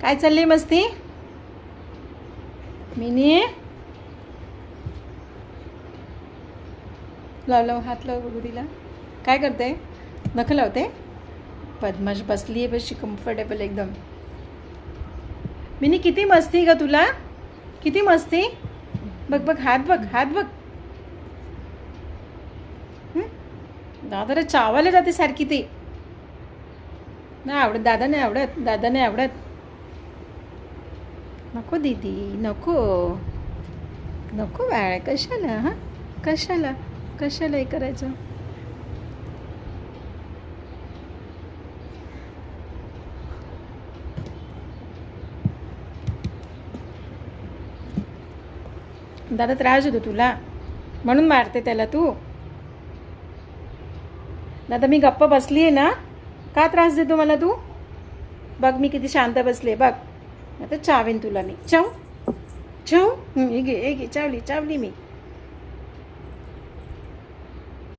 काय चालली मस्ती मिनी? लाव हात लाव बघू तिला. काय करते? नख लावते. पद्माश बसली आहे बशी कम्फर्टेबल एकदम. मिनी किती मस्ती ग तुला, किती मस्ती. बघ बघ हात बघ, हात बघ. दादा चावायला जाते सारखी ती. नाही आवडत दादा, नाही आवडत दादा, नाही आवडत. नको दीदी, नको नको बाळ. कशाला हां, कशाला कशाला हे करायचं. दादा त्रास होतो तुला म्हणून मारते त्याला तू. दादा मी गप्प बसली आहे ना, का त्रास देतो मला तू? बघ मी किती शांत बसले बघ. आता चावेन तुला मी. चाव चाव. हे घे, हे घे, चावली चावली मी.